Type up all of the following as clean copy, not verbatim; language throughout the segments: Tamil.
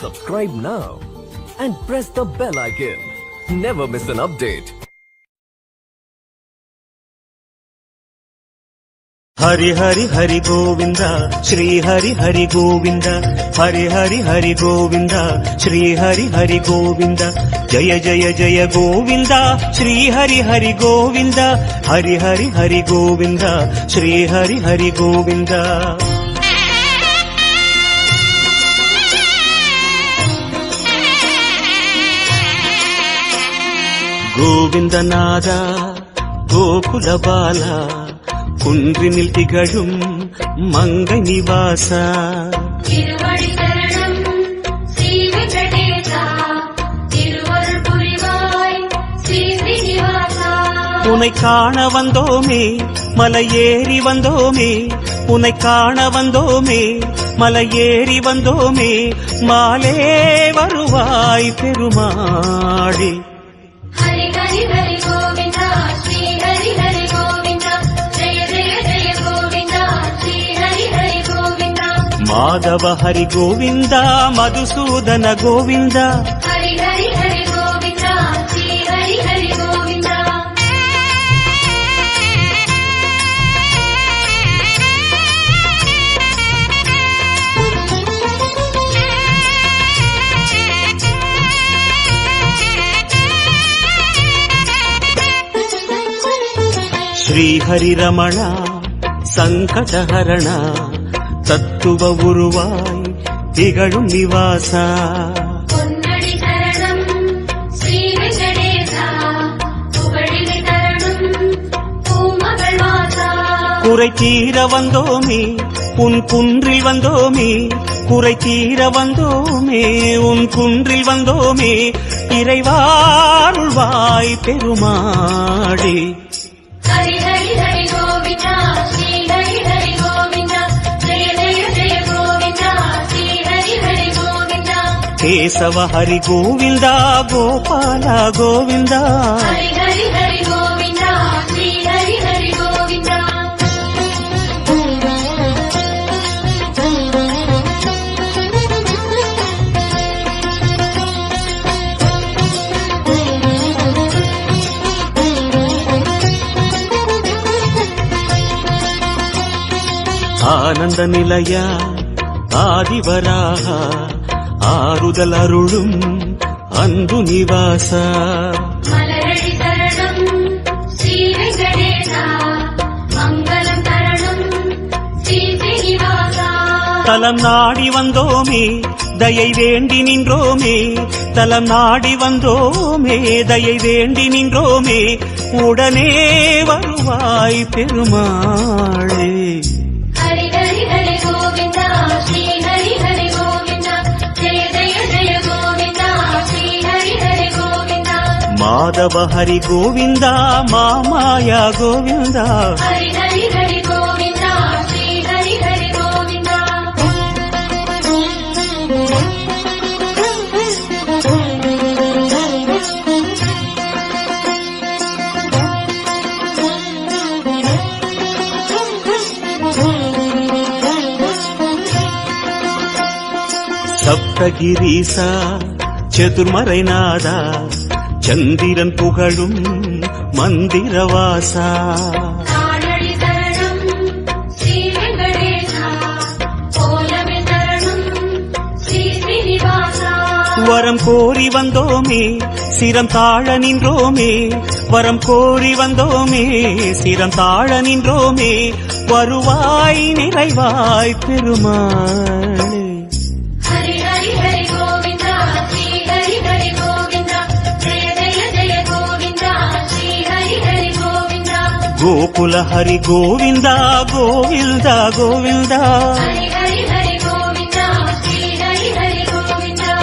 Subscribe now and press the bell icon. Never miss an update. Hari Hari Hari Govind Shri Hari Hari Govind Hari Hari Hari Govind Shri Hari Hari Govind जय जय जय गोविंद श्री हरि हरि गोविंद हरि हरि हरि गोविंद श्री हरि हरि गोविंद गोविंद नादा गोकुल बाला குன்றினில் திகழும் மங்கை நிவாசா திருவடி சரணம் ஸ்ரீ வெங்கடேசா திருவருள் புரிவாய் ஸ்ரீ ஸ்ரீனிவாசா உன்னை காண வந்தோமே மலையேறி வந்தோமே உன்னை காண வந்தோமே மலையேறி வந்தோமே மாலே வருவாய் பெருமாளே ஹரி ஹரி ஹரி கோவிந்தா ஸ்ரீ ஹரி ஹரி கோவிந்தா ஜெய ஜெய ஜெய கோவிந்தா ஸ்ரீ ஹரி ஹரி கோவிந்தா மாதவ ஹரி கோவிந்தா மதுசூதன கோவிந்தா ஹரி ஹரி ஹரி கோவிந்தா ஸ்ரீ ஹரி ஹரி கோவிந்தா ஸ்ரீ ஹரி ரமணா சங்கடஹரணா தத்துவ உருவாய் திகழும் நிவாசா பொன்னடி சரணம் ஸ்ரீ வெங்கடேசா புகழினை தரணும் பூமகள் வாசா குறை தீர வந்தோமே உன் குன்றில் வந்தோமே குறை தீர வந்தோமே உன் குன்றில் வந்தோமே இறைவாருள்வாய் பெருமாளே ஹரி ஹரி ஹரி கோவிந்தா ஸ்ரீ ஹரி ஹரி கோவிந்தா ஜெய ஜெய ஜெய கோவிந்தா ஸ்ரீ ஹரி ஹரி கோவிந்தா கேசவ ஹரி கோவிந்தா கோபால கோவிந்தா ஹரி ஹரி ஹரி கோவிந்தா ஸ்ரீ ஹரி ஹரி கோவிந்தா ஆனந்த நிலையா ஆதிவராக ஆறுதல் அருளும் அன்பு நிவாசா மலரடி சரணம் ஸ்ரீ வெங்கடேசா மங்களம் தரணும் ஸ்ரீ ஸ்ரீனிவாசா தலம் நாடி வந்தோமே தயை வேண்டி நின்றோமே தலம் நாடி வந்தோமே தயை வேண்டி நின்றோமே உடனே வருவாய் பெருமாளே ஹரி ஹரி ஹரி கோவிந்தா ஸ்ரீ ஹரி ஹரி கோவிந்தா ஜெய ஜெய ஜெய கோவிந்தா ஸ்ரீ ஹரி ஹரி கோவிந்தா மாதவ ஹரி கோவிந்தா மாமாயா கோவிந்தா ஹரி ஹரி ஹரி கோவிந்தா ஸ்ரீ ஹரி ஹரி கோவிந்தா சப்தகிரீசா சதுர்மறைநாதா சந்திரன் புகழும் மந்திரவாசா தாழடி சரணம் ஸ்ரீ வெங்கடேசா கோலமில் தரணும் ஸ்ரீ ஸ்ரீனிவாசா வரம் கோரி வந்தோமே சிரம் தாழ நின்றோமே வரம் கோரி வந்தோமே சிரம் தாழ நின்றோமே வருவாய் நிறைவாய் பெருமாளே ஹரி ஹரி ஹரி கோவிந்தா ஸ்ரீ ஹரி ஹரி கோவிந்தா ஜெய ஜெய ஜெய கோவிந்தா ஸ்ரீ ஹரி ஹரி கோவிந்தா கோகுல ஹரி கோவிந்தா கோவிந்தா கோவிந்தா ஹரி ஹரி ஹரி கோவிந்தா ஸ்ரீ ஹரி ஹரி கோவிந்தா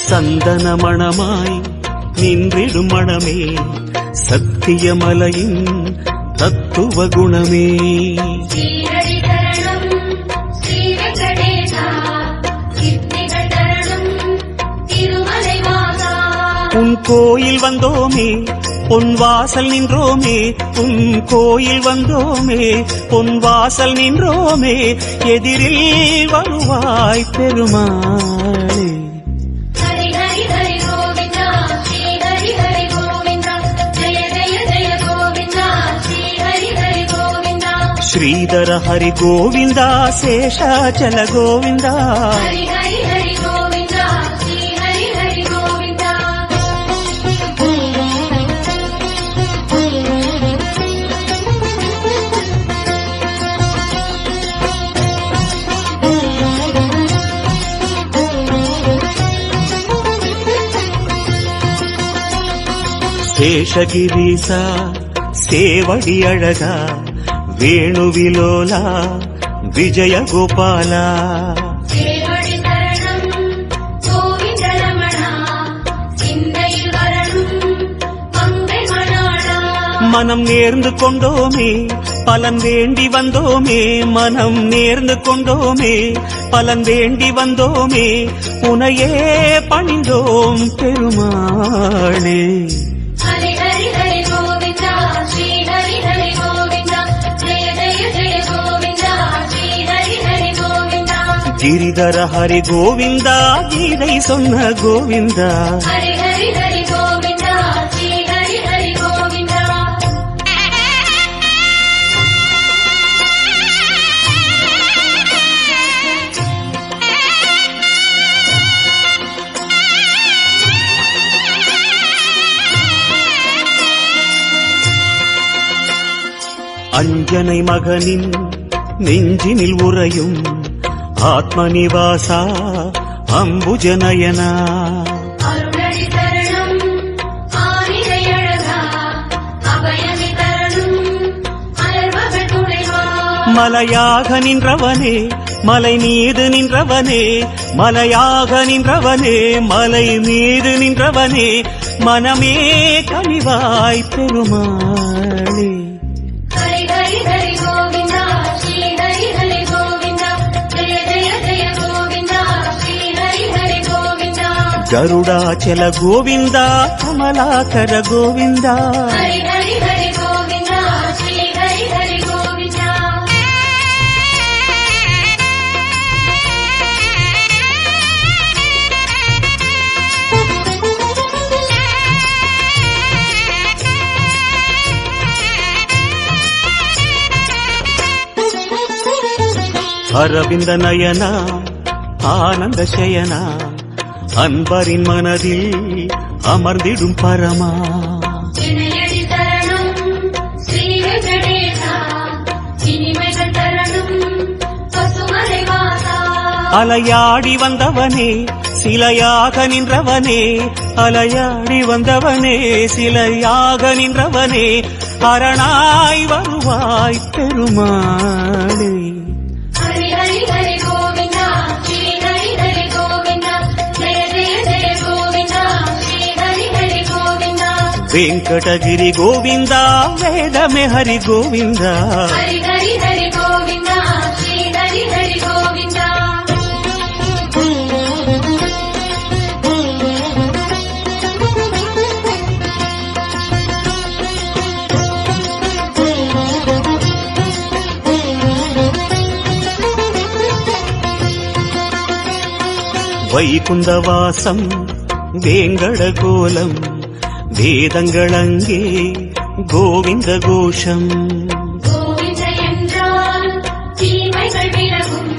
சந்தன மணமாய் நின்றிடும் மணமே சத்தியமலையின் தத்துவ குணமே ஸ்ரீஹரி சரணம் ஸ்ரீ வெங்கடேசா கோயில் வந்தோமே பொன் வாசல் நின்றோமே உன் கோயில் வந்தோமே பொன் வாசல் நின்றோமே எதிரில் வருவாய் பெருமாளே. ஹரி ஹரி ஹரி கோவிந்தா ஸ்ரீ ஹரி ஹரி கோவிந்தா ஜெய ஜெய ஜெய கோவிந்தா ஸ்ரீ ஹரி ஹரி கோவிந்தா. ஸ்ரீதர ஹரி கோவிந்தா சேஷாச்சல கோவிந்தா. ஹரி ஹரி ஹரி கோவிந்தா ஸ்ரீ ஹரி ஹரி கோவிந்தா. சேஷகிரீசா சேவடி அழகா வேணுவிலோலா விஜய கோபாலா. சேவடி சரணம் கோவிந்த ரமணா சிந்தையில் வரணும் மங்கை மணாளா. மனம் நேர்ந்து கொண்டோமே பலன் வேண்டி வந்தோமே மனம் நேர்ந்து கொண்டோமே பலன் வேண்டி வந்தோமே உனையே பணிந்தோம் பெருமாளே. ஹரி ஹரி ஹரி கோவிந்தா ஸ்ரீ ஹரி ஹரி கோவிந்தா ஜெய ஜெய ஜெய கோவிந்தா ஸ்ரீ ஹரி ஹரி கோவிந்தா. கிரிதர ஹரி கோவிந்தா கீதை சொன்ன கோவிந்தா. ஹரி ஹரி ஹரி கோவிந்தா ஸ்ரீ ஹரி ஹரி கோவிந்தா. அஞ்சனை மகனின் நெஞ்சினில் உறையும் ஆத்மநிவாசா அம்புஜநயனா. அருளடி சரணம் ஆனிரை அழகா அபயமி தரணும் அலர்வகள் துணைவா. மலையாக நின்றவனே மலை மீது நின்றவனே மலையாக நின்றவனே மலை மீது நின்றவனே மனமே கனிவாய் பெருமாளே. ஹரி ஹரி ஹரி கோவிந்தா ஸ்ரீ ஹரி ஹரி கோவிந்தா ஜெய ஜெய ஜெய கோவிந்தா ஸ்ரீ ஹரி ஹரி கோவிந்தா. கருடாச்சல கோவிந்தா கமலாகர கோவிந்தா. ஹரி ஹரி ஹரி கோவிந்தா ஸ்ரீ ஹரி ஹரி கோவிந்தா. அரவிந்த நயனா ஆனந்த சயனா அன்பரின் மனதில் அமர்ந்திடும் பரமா. இணையடி தரணும் ஸ்ரீ வெங்கடேசா இனிமைகள் தரணும் பசுமலை வாசா. அலையாடி வந்தவனே சிலையாக நின்றவனே அலையாடி வந்தவனே சிலையாக நின்றவனே அரணாய் வருவாய் பெருமாளே. ஹரி ஹரி ஹரி கோவிந்தா ஸ்ரீ ஹரி ஹரி கோவிந்தா ஜெய ஜெய ஜெய கோவிந்தா ஸ்ரீ ஹரி ஹரி கோவிந்தா. வெங்கடகிரி கோவிந்தா வேதமே ஹரி கோவிந்தா. ஹரி ஹரி ஹரி கோவிந்தா ஸ்ரீ ஹரி ஹரி கோவிந்தா. வைகுந்தவாசம் வேங்கட கோலம் வேதங்களங்கே கோவிந்த கோஷம். கோவிந்த என்றால் தீமைகள் விலகும்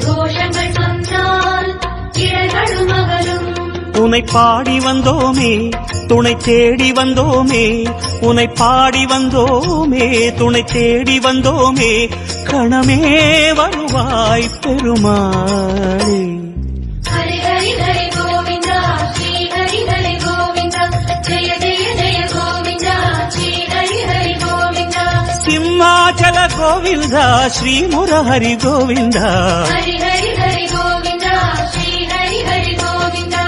தோஷங்கள் சொன்னால் இடர்களும் அகலும். உனை பாடி வந்தோமே துணை தேடி வந்தோமே உனை பாடி வந்தோமே துணை தேடி வந்தோமே கணமே வருவாய் பெருமாளே. ஹரி ஹரி ஹரி கோவிந்தா ஸ்ரீ ஹரி ஹரி கோவிந்தா ஜெய ஜெய ஜெய கோவிந்தா ஸ்ரீ ஹரி ஹரி கோவிந்தா. சிம்மாச்சல கோவிந்தா ஸ்ரீ முரஹரி கோவிந்தா. ஹரி ஹரி ஹரி கோவிந்தா ஸ்ரீ ஹரி ஹரி கோவிந்தா.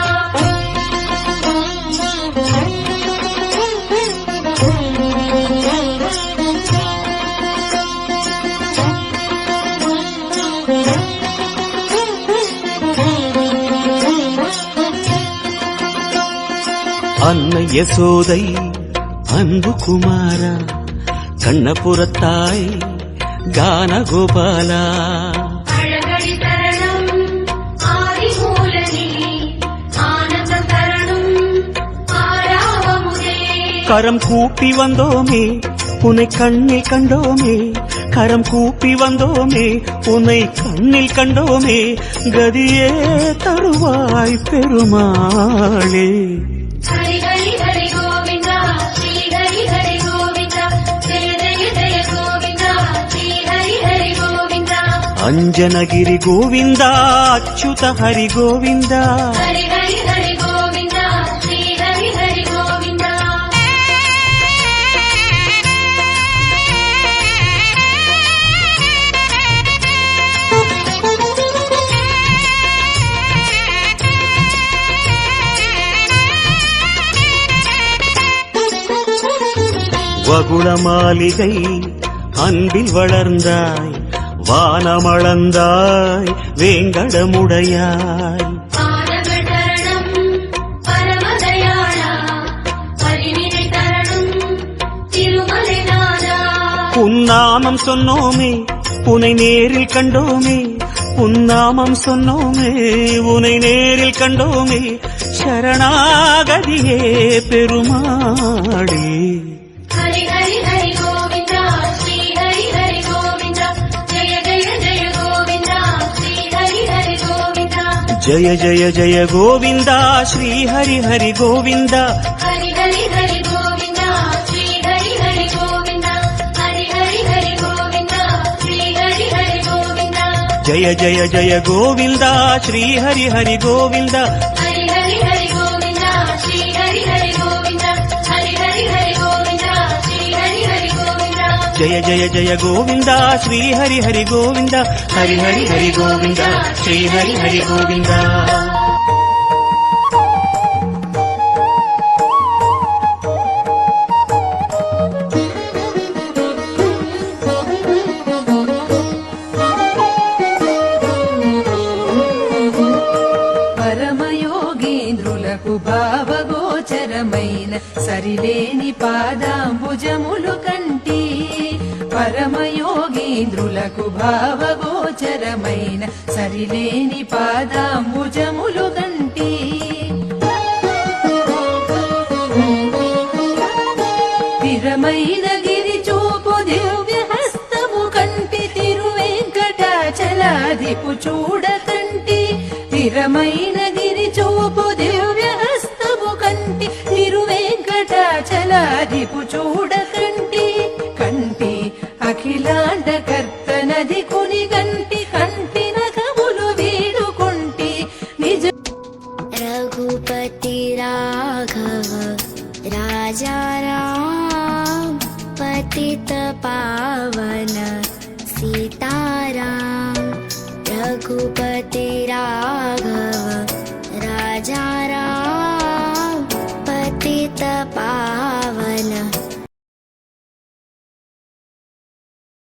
அன்னை யசோதை அன்பு குமாரா கண்ணபுரத்தாய் கான கோபாலா அழகடி தரணம் ஆதிமூலனே ஆனந்தம் தரணும் ஆராவமுதே கரம் கூப்பி வந்தோமே உன்னை கண்ணில் கண்டோமே கரம் கூப்பி வந்தோமே உன்னை கண்ணில் கண்டோமே கதியே தருவாய் பெருமாளே ஹரி ஹரி ஹரி கோவிந்தா ஸ்ரீ ஹரி ஹரி கோவிந்தா ஜெய ஜெய ஜெய கோவிந்தா ஸ்ரீ ஹரி ஹரி கோவிந்தா அஞ்சனகிரி கோவிந்தா அச்சுத ஹரி கோவிந்தா ஹரி ஹரி ஹரி கோவிந்தா ஸ்ரீ ஹரி ஹரி கோவிந்தா வகுள மாளிகை அன்பில் வளர்ந்தாய் வானமளந்தாய் வேங்கடமுடையாய் பாதங்கள் தரணம் பரமதயாளா பரிநிலை தரணும் திருமலை நாதா உன்னாமம் சொன்னோமே உனை நேரில் கண்டோமே உன்னாமம் சொன்னோமே உனை நேரில் கண்டோமே சரணாகதியே பெருமாளே ஹரி ஹரி ஹரி கோவிந்தா ஸ்ரீ ஹரி ஹரி கோவிந்தா ஜெய ஜெய ஜெய கோவிந்தா ஸ்ரீ ஹரி ஹரி கோவிந்தா ஜய ஜய ஜய கோவிந்தா ஸ்ரீ ஹரி ஹரி கோவிந்தா ஹரி ஹரி ஹரி கோவிந்தா ஸ்ரீ ஹரி ஹரி கோவிந்தா ஹரி ஹரி ஹரி கோவிந்தா ஸ்ரீ ஹரி ஹரி கோவிந்தா ஜய ஜய ஜய கோவிந்தா ஸ்ரீ ஹரி ஹரி கோவிந்தா ஹரி ஹரி ஹரி கோவிந்தா ஸ்ரீ ஹரி ஹரி கோவிந்தா ஹரி ஹரி ஹரி கோவிந்தா ஸ்ரீ ஹரி ஹரி கோவிந்தா ஜய ஜய ஜய கோவிந்தா ஸ்ரீ ஹரி ஹரி கோவிந்தா ஹரி ஹரி ஹரி கோவிந்தா ஸ்ரீ ஹரி ஹரி கோவிந்தா పరమయోగేంద్రులకు భావగోచరమైన సరిలేని పాదాంబుజములు కంటి పరమయోగేంద్రులకు భావగోచరమైన సరిలేని పాదాంబుజములు కంటి స్థిరమైన గిరి చూపు దివ్య హస్తము కంటి తిరువెంకటాచలాదిపు చూడకంటి స్థిరమైన గిరి చూపు దివ్య హస్తము కంటి తిరువెంకటాచలాదిపు చూడకంటి కంటి అఖిలాండ కర్తనది కుని గంటి కంటి నఖములు వీడుకుంటి నిజ रघुपति राघव राजा राम पतित पावन सीताराम रघुपति राघव राजा राम